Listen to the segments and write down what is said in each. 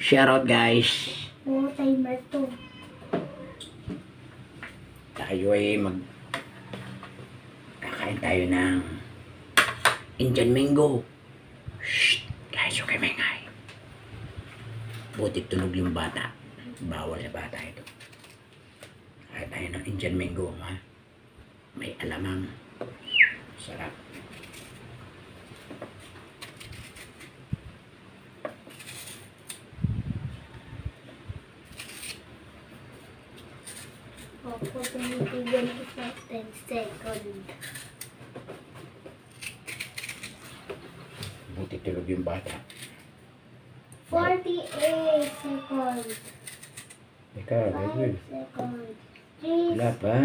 Shoutout guys. Oo, timer to. Tayo ay kakain tayo ng Indian mango. Shh! Guys, okay maingay. Buti tulog yung bata. Bawal na bata ito. Kaya tayo ng Indian mango, ha? May alamang. Sarap. Opo, tumitigan ko sa 10 seconds. Buti tulog yung bata. 48 seconds. Ikaw, 5 baby. seconds. 3 Wala pa.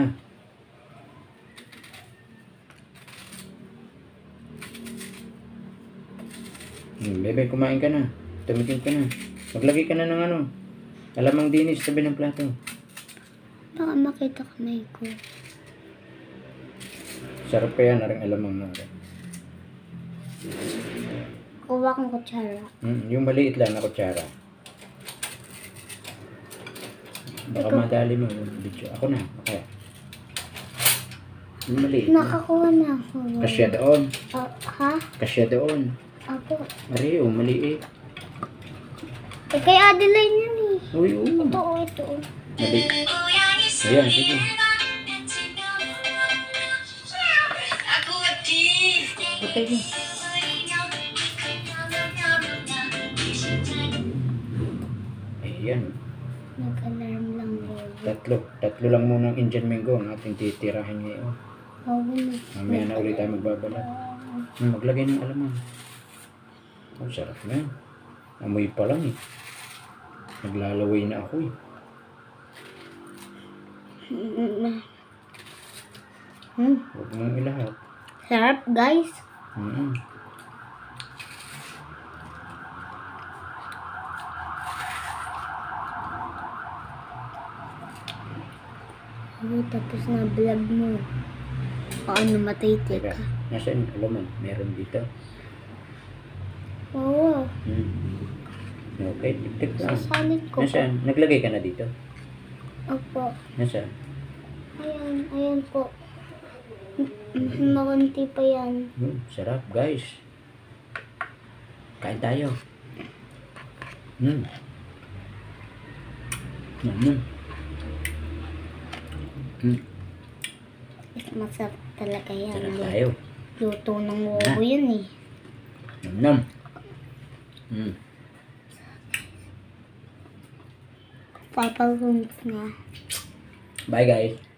Bebe, kumain ka na. Tumitin ka na. Maglagay ka na ng ano. Alamang dinis tabi ng plato. baka makita kamay ko. Sarap kaya na rin alamang na rin. Kuha kong kutsara. Yung maliit lang na kutsara. Baka madali mo yung video. Ako na. Okay. Yung maliit. Nakakuha na ako. Kasya doon. Ha? Kasya doon. Ako. Ari, maliit. Eh, kay Adeline yan eh. Uy, Ito, ito. maliit. Ayan, sige. Okay. Ayan. Nag-alarm lang yun. Tatlo lang muna ang Indian mango ang ating titirahin ngayon. Oo na. Mamaya na ulit tayo magbabalat. Maglagay ng alamang. Oh, sarap na yan. Amoy pa lang eh. Naglalaway na ako eh. Huwag mong ilahat. Sarap, guys. Tapos na vlog mo. Paano matay-take Teka, ka? nasaan alaman? Meron dito. Oo. Okay, tik-tik lang. Sasanit ko. Nasaan? Naglagay ka na dito? Opo. Nasaan? Ayan, ayan po. Makunti pa yan. Sarap guys. Kain tayo. Masarap talaga yan. Sarap tayo. Luto ng ulo yun eh. Nam. Papalunod na. Bye guys.